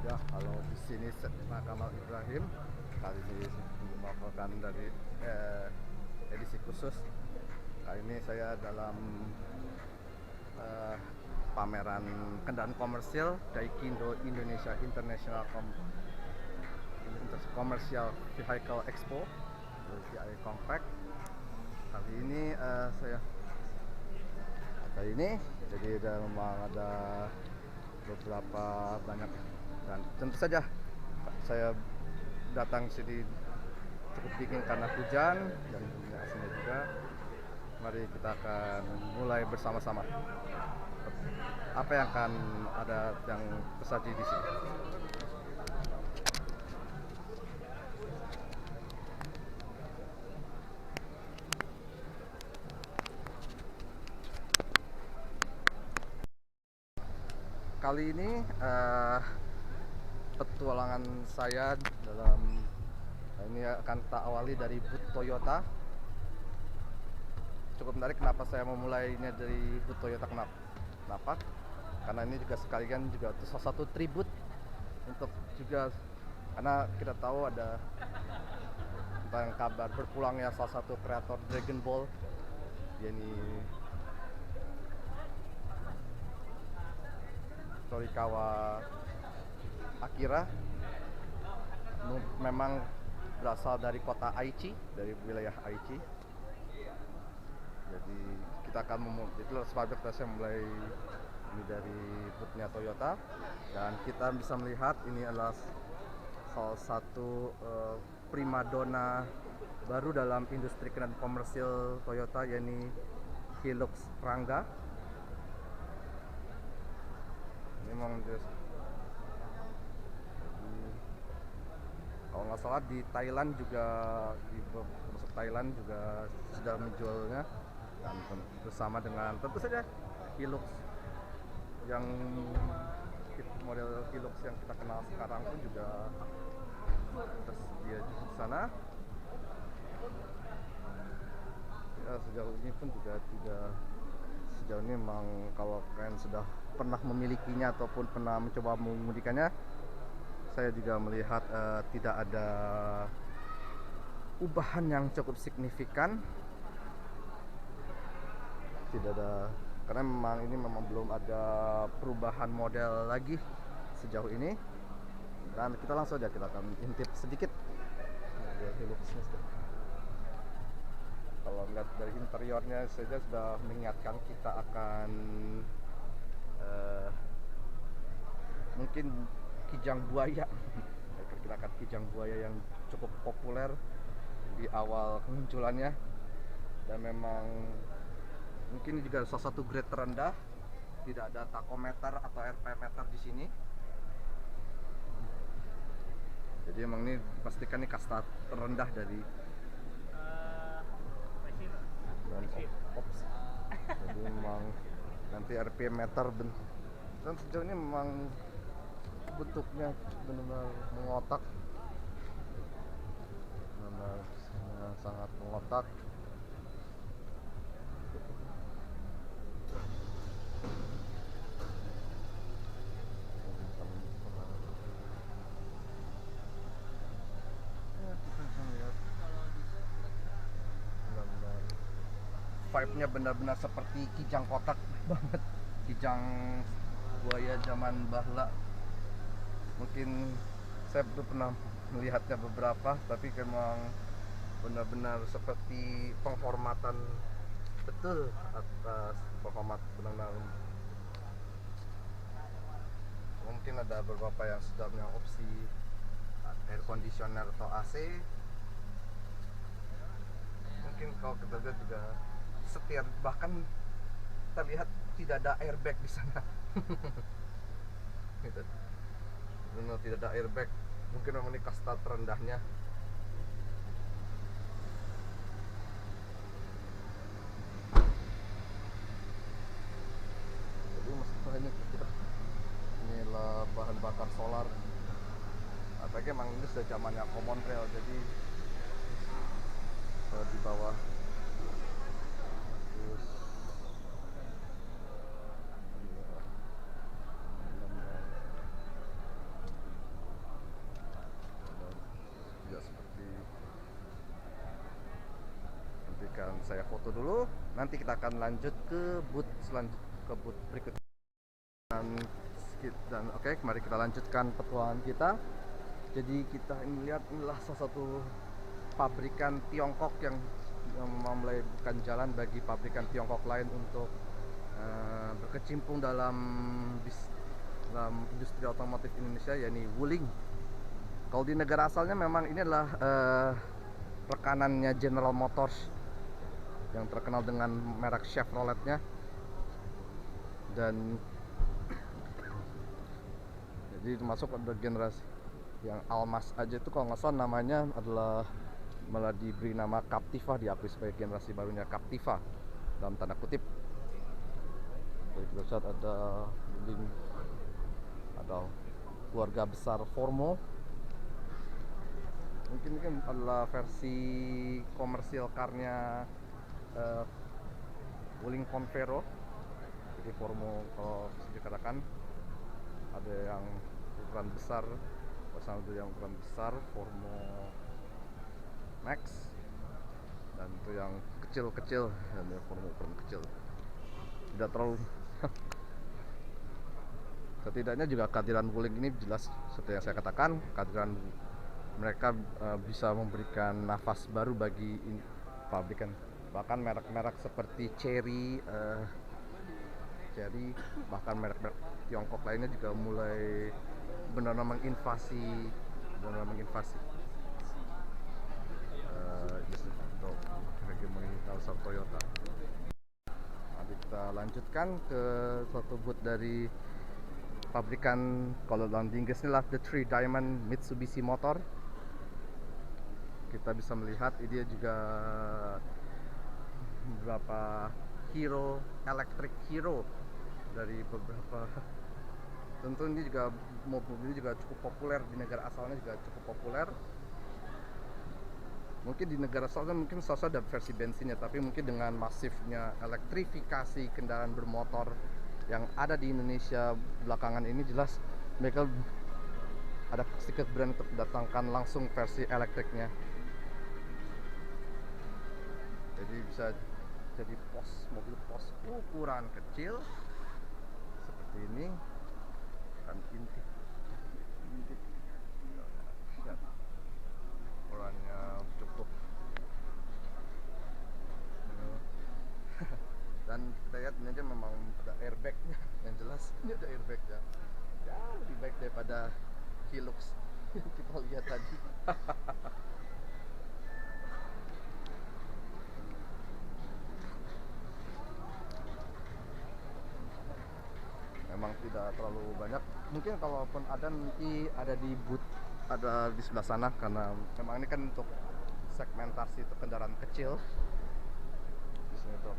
Ya, kalau di sini Setna Kamal Ibrahim kali ini melaporkan dari edisi khusus. Kali ini saya dalam pameran kendaraan komersil Daikindo Indonesia International Commercial Vehicle Expo VI Compact. Kali ini jadi memang ada beberapa banyak, dan tentu saja saya datang sini cukup dingin karena hujan dan aslinya juga. Mari kita akan mulai bersama-sama apa yang akan ada yang tersaji di sini. Kali ini petualangan saya ini akan kita awali dari booth Toyota. Cukup menarik kenapa saya memulainya dari booth Toyota. Kenapa? Karena ini juga sekalian juga salah satu tribut untuk juga, karena kita tahu ada tentang kabar berpulangnya salah satu kreator Dragon Ball, yakni Torikawa Akira. Memang berasal dari kota Aichi, dari wilayah Aichi. Jadi kita akan itulah sebabnya saya mulai ini dari boothnya Toyota, dan kita bisa melihat ini adalah salah satu primadona baru dalam industri kendaraan komersil Toyota, yakni Hilux Rangga. Memang kalau nggak salah di Thailand juga, masuk Thailand juga sudah menjualnya, dan bersama dengan tentu saja Hilux yang model Hilux yang kita kenal sekarang pun juga tersedia di sana. Ya, sejauh ini pun juga tidak, sejauh ini memang kalau kalian sudah pernah memilikinya ataupun pernah mencoba mengemudikannya, saya juga melihat tidak ada ubahan yang cukup signifikan. Tidak ada, karena ini memang belum ada perubahan model lagi sejauh ini. Dan kita langsung aja, kita akan intip sedikit Hiluxnya. Kalau lihat dari interiornya saja sudah mengingatkan kita akan mungkin Kijang Buaya. Kita akan Kijang Buaya yang cukup populer di awal kemunculannya, dan memang mungkin juga salah satu grade terendah, tidak ada takometer atau RPM meter di sini. Jadi emang ini pastikan ini kasta terendah dari ops. Jadi memang nanti RPM meter dan sejauh ini memang bentuknya benar-benar mengotak, benar sangat mengotak. Vibe-nya benar-benar seperti Kijang kotak banget, Kijang Buaya zaman bahla. Mungkin saya belum pernah melihatnya beberapa, tapi memang benar-benar seperti penghormatan betul atas penghormat, benar-benar. Mungkin ada beberapa yang sudah punya opsi air conditioner atau AC. Mungkin kalau kita lihat juga setir, bahkan terlihat tidak ada airbag di sana. Benar tidak ada airbag. Mungkin memang ini kasta terendahnya. Jadi masalahnya inilah bahan bakar solar. Apalagi emang ini sudah zamannya common rail, jadi di bawah terus saya foto dulu. Nanti kita akan lanjut ke booth berikutnya. Dan oke, mari kita lanjutkan petualangan kita. Jadi kita ini lihat, inilah salah satu pabrikan Tiongkok yang memulaikan jalan bagi pabrikan Tiongkok lain untuk berkecimpung dalam industri otomotif Indonesia, yakni Wuling. Kalau di negara asalnya memang ini adalah rekanannya General Motors yang terkenal dengan merek Chevroletnya. Dan jadi termasuk ada generasi yang Almas aja itu kalau nggak salah namanya adalah malah diberi nama Captiva, diakui sebagai generasi barunya Captiva dalam tanda kutip. Jadi kita lihat ada link, ada keluarga besar Formo. Mungkin ini adalah versi komersial karnya Wuling Convero. Jadi Formo kalau bisa dikatakan ada yang ukuran besar, pasang itu yang ukuran besar Formo Max, dan itu yang kecil-kecil, dan Formo ukuran kecil. Tidak terlalu setidaknya juga kehadiran Wuling ini jelas seperti yang saya katakan, kehadiran mereka bisa memberikan nafas baru bagi pabrikan. Bahkan merek-merek seperti Chery, bahkan merek-merek Tiongkok lainnya juga mulai benar-benar menginvasi hegemoni Toyota. Nanti kita lanjutkan ke suatu booth dari pabrikan, kalau dalam Inggris ini lah The Three Diamond Mitsubishi Motor. Kita bisa melihat dia juga beberapa electric hero dari beberapa. Tentu ini juga mobil ini juga cukup populer di negara asalnya, juga cukup populer. Mungkin di negara asalnya mungkin ada versi bensinnya, tapi mungkin dengan masifnya elektrifikasi kendaraan bermotor yang ada di Indonesia belakangan ini, jelas mereka ada sedikit berani untuk mendatangkan langsung versi elektriknya. Jadi bisa jadi mobil pos ukuran kecil seperti ini, kan intip ukurannya cukup. Dan kita lihat ini aja memang ada airbagnya, yang jelas ini ada airbagnya, ya lebih baik daripada Hilux yang kita lihat tadi. Memang tidak terlalu banyak, mungkin kalaupun ada nanti ada di booth, ada di sebelah sana, karena memang ini kan untuk segmentasi untuk kendaraan kecil di sini tuh.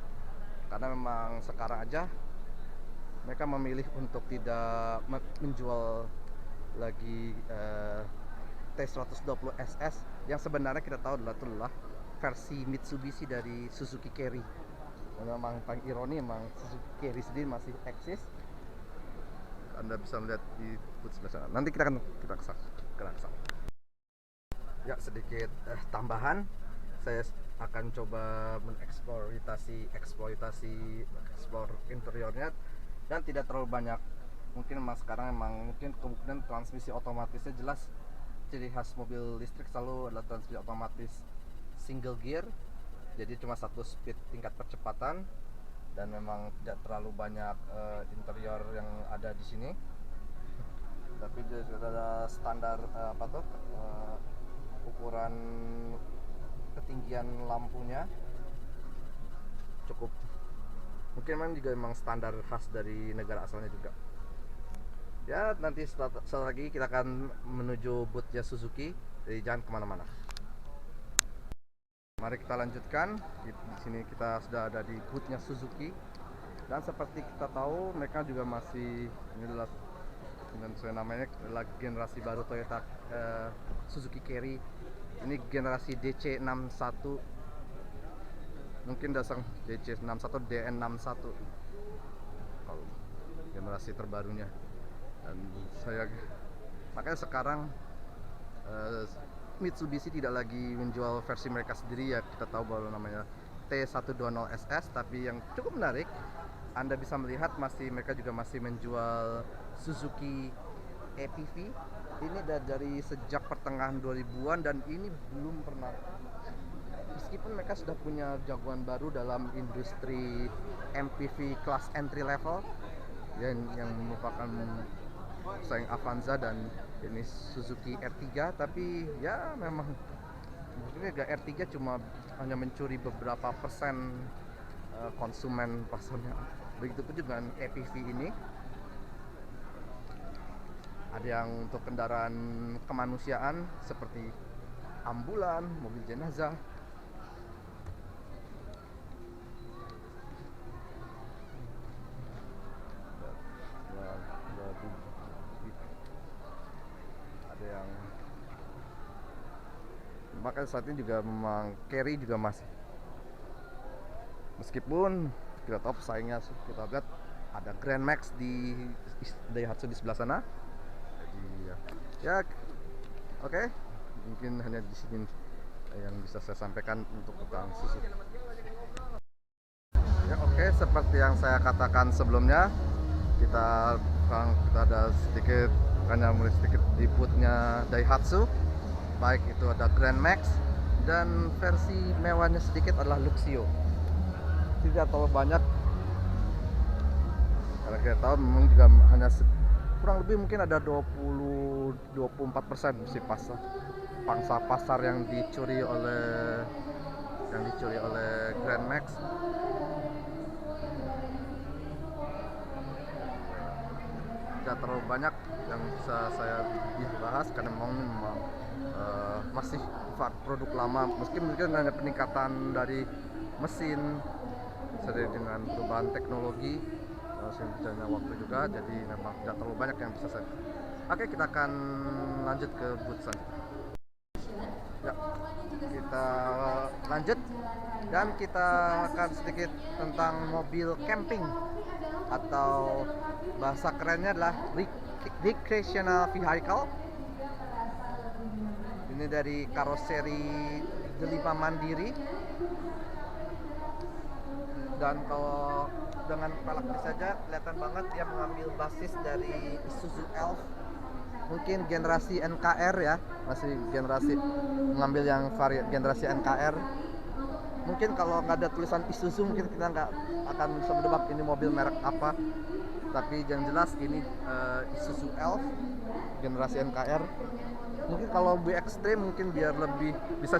Karena memang sekarang aja mereka memilih untuk tidak menjual lagi T120 SS yang sebenarnya kita tahu adalah versi Mitsubishi dari Suzuki Carry. Dan memang paling ironi, memang Suzuki Carry sendiri masih eksis. Anda bisa melihat di booth sebelah sana. Nanti kita ke sana. Ya, sedikit tambahan, saya akan coba eksplor interiornya, dan tidak terlalu banyak. Mungkin sekarang mungkin kemungkinan transmisi otomatisnya jelas ciri khas mobil listrik selalu adalah transmisi otomatis single gear, jadi cuma satu speed tingkat percepatan, dan memang tidak terlalu banyak interior yang ada di sini. Tapi dia sudah ada standar ukuran ketinggian lampunya cukup, mungkin memang juga memang standar khas dari negara asalnya juga. Ya, nanti setelah lagi kita akan menuju boothnya Suzuki, jadi jangan kemana-mana. Mari kita lanjutkan. Di sini kita sudah ada di boothnya Suzuki, dan seperti kita tahu mereka juga masih, ini adalah namanya adalah generasi baru Toyota Suzuki Carry. Ini generasi DC61, mungkin dasar DC61 DN61 kalau generasi terbarunya. Dan makanya sekarang Mitsubishi tidak lagi menjual versi mereka sendiri, ya kita tahu bahwa namanya T120SS, tapi yang cukup menarik Anda bisa melihat mereka juga masih menjual Suzuki APV. Ini dari sejak pertengahan 2000-an dan ini belum pernah, meskipun mereka sudah punya jagoan baru dalam industri MPV kelas entry level yang merupakan pesaing Avanza dan ini Suzuki R3, tapi ya memang mungkin R3 cuma hanya mencuri beberapa persen konsumen pasarnya. Begitupun juga dengan APV ini. Ada yang untuk kendaraan kemanusiaan seperti ambulan, mobil jenazah. Ada yang bahkan saat ini juga memang carry juga masih, meskipun kita tahu pesaingnya, kita lihat ada Grand Max di Daihatsu di sebelah sana. Jadi ya oke. Mungkin hanya di sini yang bisa saya sampaikan untuk tentang Suzuki. Ya oke, seperti yang saya katakan sebelumnya, kita ada sedikit, hanya mulai sedikit di booth-nya Daihatsu. Baik itu ada Grand Max dan versi mewahnya sedikit adalah Luxio. Tidak terlalu banyak, karena kita tahu memang juga hanya kurang lebih mungkin ada 20-24% si pangsa pasar yang dicuri oleh Grand Max. Tidak terlalu banyak yang bisa saya bahas karena memang masih produk lama, mungkin hanya peningkatan dari mesin sering dengan perubahan teknologi, seiring waktu juga, jadi memang tidak terlalu banyak yang bisa saya. Oke, kita akan lanjut ke booth selanjutnya. Ya, kita lanjut dan kita akan sedikit tentang mobil camping, atau bahasa kerennya adalah recreational vehicle. Ini dari karoseri Delima Mandiri, dan kalau dengan pelaknya saja kelihatan banget dia mengambil basis dari Isuzu Elf, mungkin generasi NKR ya, masih generasi mengambil yang generasi NKR. Mungkin kalau nggak ada tulisan Isuzu mungkin kita nggak akan bisa menebak ini mobil merek apa, tapi yang jelas ini Isuzu Elf generasi NKR. Mungkin kalau lebih ekstrim, mungkin biar lebih bisa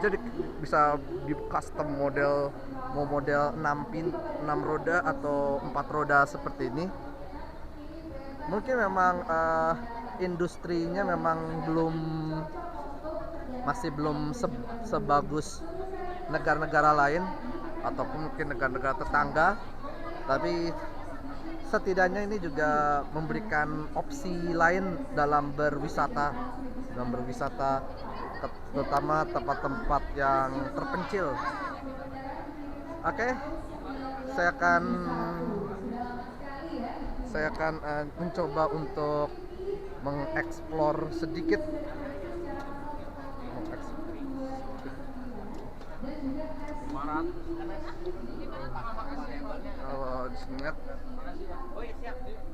di custom model, mau model 6 roda atau 4 roda seperti ini. Mungkin memang industrinya memang masih belum sebagus negara-negara lain ataupun mungkin negara-negara tetangga, tapi setidaknya ini juga memberikan opsi lain dalam berwisata, terutama tempat-tempat yang terpencil. Oke, saya akan mencoba untuk mengeksplor sedikit. Kalau di sini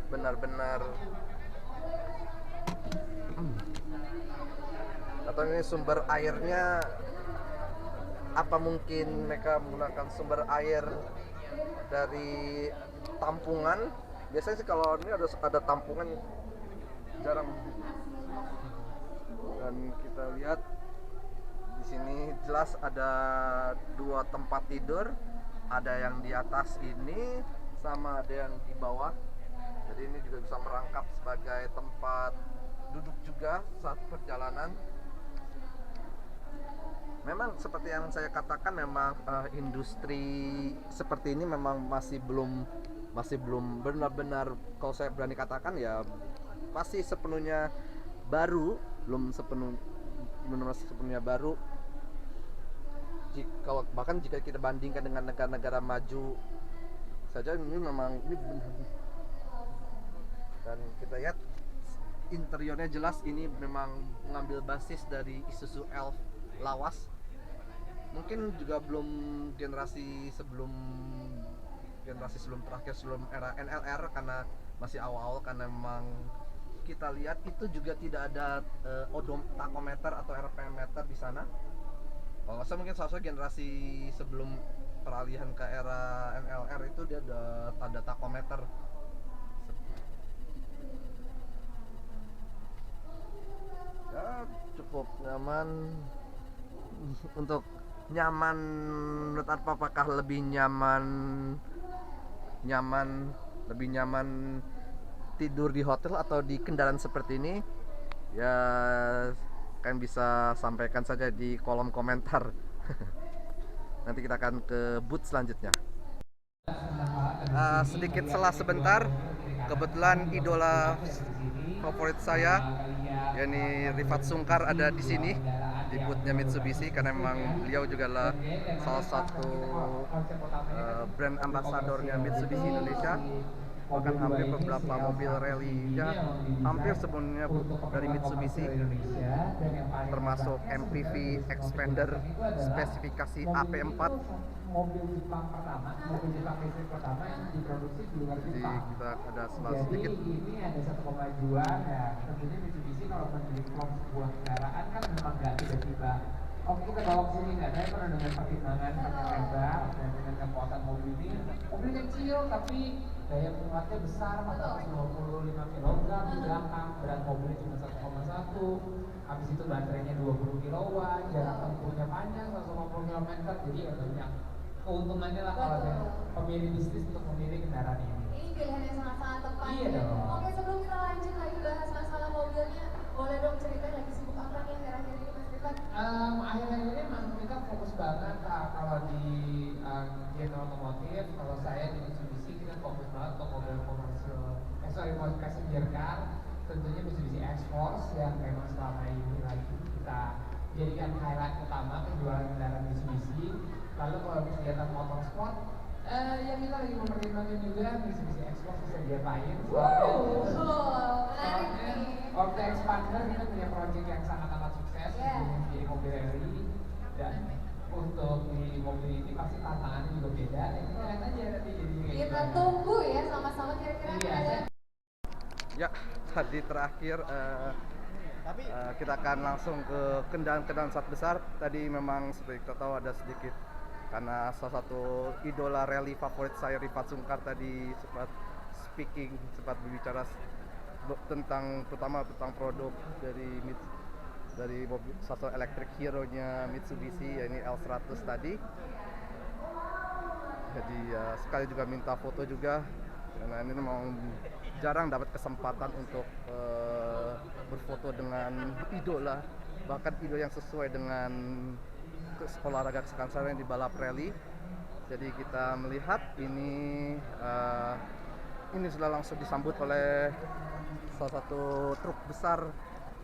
benar-benar atau ini sumber airnya, apa mungkin mereka menggunakan sumber air dari tampungan? Biasanya sih kalau ini ada tampungan, jarang. Dan kita lihat di sini jelas ada 2 tempat tidur, ada yang di atas ini sama ada yang di bawah. Jadi ini juga bisa merangkap sebagai tempat duduk juga saat perjalanan. Memang seperti yang saya katakan, memang industri seperti ini memang masih belum benar-benar, kalau saya berani katakan ya masih sepenuhnya baru, belum sepenuhnya baru. Bahkan jika kita bandingkan dengan negara-negara maju saja, ini memang benar. Dan kita lihat interiornya jelas ini memang mengambil basis dari Isuzu Elf lawas. mungkin juga belum generasi sebelum terakhir sebelum era NLR, karena masih awal-awal, karena memang kita lihat itu juga tidak ada odometer atau RPM meter di sana. Kalau nggak salah mungkin salah generasi sebelum peralihan ke era NLR itu dia ada tanda takometer. Ya, cukup nyaman. Untuk nyaman, menurut apakah lebih nyaman nyaman lebih nyaman tidur di hotel atau di kendaraan seperti ini? Ya, kan bisa sampaikan saja di kolom komentar. Nanti kita akan ke booth selanjutnya. Sedikit selah sebentar, kebetulan idola favorit saya, yakni Rifat Sungkar, ada di sini di boothnya Mitsubishi, karena memang beliau juga adalah salah satu brand ambasadornya Mitsubishi Indonesia. Bahkan hampir beberapa mobil rally-nya hampir semuanya dari Mitsubishi, termasuk MPV Expander spesifikasi AP4. Mobil Jepang pertama, mobil Jepang listrik pertama yang diproduksi di luar Jepang. Jadi kita ada selah Jadi sedikit. ini ada 1,2 ya. Tentunya Mitsubishi kalau mendevelop sebuah kendaraan kan memang nggak tiba-tiba. Oke, kita bawa ke sini nggak, saya pernah dengan pertimbangan panjang lebar dan dengan kekuatan mobil ini. Mobil kecil tapi daya muatnya besar, 425 kg di belakang, berat mobilnya cuma 1,1. Habis itu baterainya 20 kW, jarak tempuhnya panjang 150 km, jadi ya banyak keuntungannya lah kalau ada pemilih bisnis untuk memilih kendaraan ini. Ini pilihan yang sangat-sangat tepat. Iya dong. Oke, sebelum kita lanjut lagi bahas masalah mobilnya, boleh dong ceritain lagi sibuk apa nih akhir-akhir ini Mas Rifat? Akhir-akhir ini memang kita fokus banget kalau di General Otomotif. Kalau saya di Mitsubishi kita fokus banget untuk mobil komersial, mobil passenger car. Tentunya Mitsubishi X-Force yang memang selama ini lagi kita jadikan highlight utama penjualan kendaraan Mitsubishi. Lalu kalau kegiatan motorsport, yang kita lagi mempertimbangkan juga Mitsubishi X-Force bisa diapain. Soalnya Orte Expander kita punya project yang sangat-sangat sukses di mobil rally, dan untuk di mobil ini pasti tantangannya juga beda. Kita lihat aja nanti jadi kayak Kita tunggu ya sama-sama kira-kira ada. Ya, tadi terakhir kita akan langsung ke kendaraan-kendaraan sangat besar. Tadi memang seperti kita tahu ada sedikit, karena salah satu idola rally favorit saya, Rifat Sungkar, tadi sempat berbicara tentang, terutama tentang produk dari mobil satu electric hero-nya Mitsubishi, yakni L100 tadi. Jadi sekali juga minta foto juga, karena ini memang jarang dapat kesempatan untuk berfoto dengan idola, bahkan idola yang sesuai dengan olahraga kesukaan saya yang di balap rally. Jadi kita melihat ini sudah langsung disambut oleh salah satu truk besar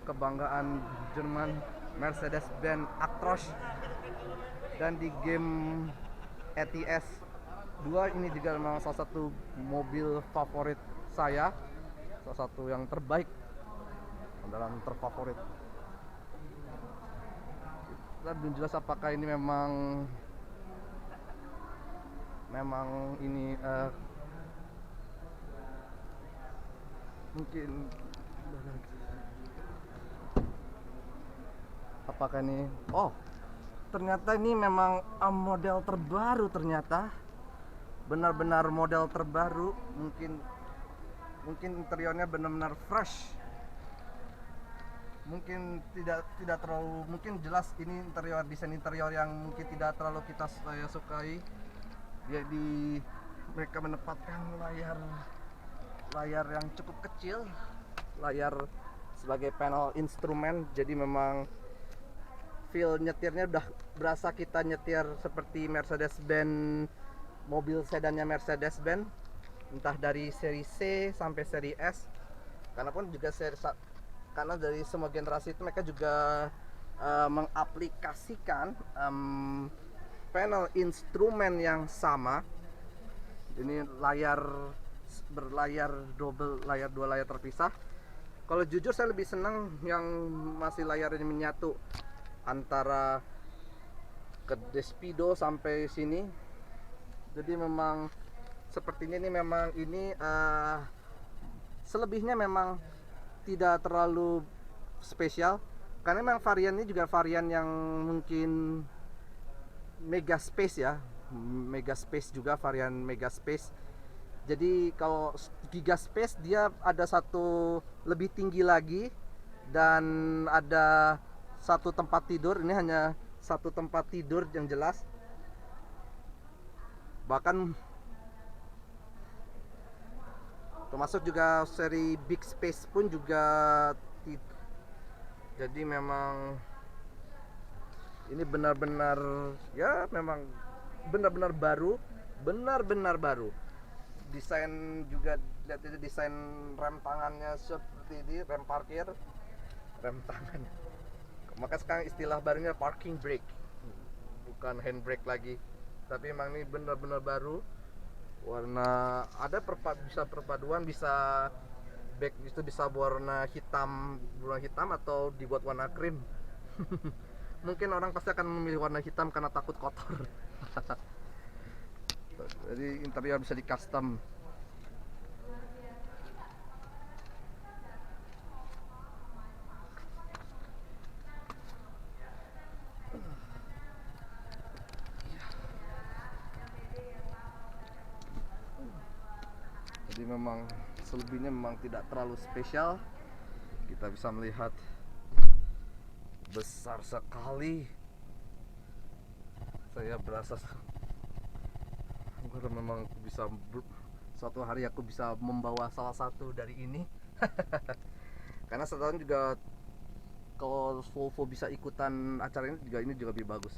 kebanggaan Jerman, Mercedes-Benz Actros. Dan di game ETS 2 ini juga memang salah satu mobil favorit saya, salah satu yang terbaik, andalan terfavorit. Kita belum jelas apakah ini memang ini mungkin apakah ini, oh ternyata ini memang model terbaru, ternyata benar-benar model terbaru. Mungkin interiornya benar-benar fresh, mungkin tidak terlalu, mungkin jelas ini desain interior yang mungkin tidak terlalu saya sukai. Jadi mereka menempatkan layar yang cukup kecil, layar sebagai panel instrumen. Jadi memang feel nyetirnya udah berasa kita nyetir seperti Mercedes-Benz, mobil sedannya Mercedes-Benz, entah dari seri C sampai seri S. Karena dari semua generasi itu mereka juga mengaplikasikan panel instrumen yang sama. Ini berlayar double, dua layar terpisah. Kalau jujur saya lebih senang yang masih layarnya menyatu antara ke Despido sampai sini. Jadi memang sepertinya ini memang ini selebihnya memang tidak terlalu spesial, karena memang varian ini juga varian yang mungkin mega space ya, mega space juga, varian mega space. Jadi kalau giga space dia ada satu lebih tinggi lagi dan ada satu tempat tidur. Ini hanya satu tempat tidur yang jelas, bahkan termasuk juga seri big space pun juga jadi memang ini benar-benar ya, memang benar-benar baru, benar-benar baru. Desain juga, lihat itu desain rem tangannya seperti ini, rem parkir, rem tangan. Maka sekarang istilah barunya parking brake, bukan handbrake lagi, tapi memang ini benar-benar baru. Warna ada bisa perpaduan, bisa back itu bisa warna hitam atau dibuat warna krim. Mungkin orang pasti akan memilih warna hitam karena takut kotor. Jadi interior bisa di custom. Jadi memang selebihnya memang tidak terlalu spesial. Kita bisa melihat besar sekali. Saya berasa memang bisa suatu hari aku bisa membawa salah satu dari ini. Karena setahun juga kalau Volvo bisa ikutan acara ini juga lebih bagus.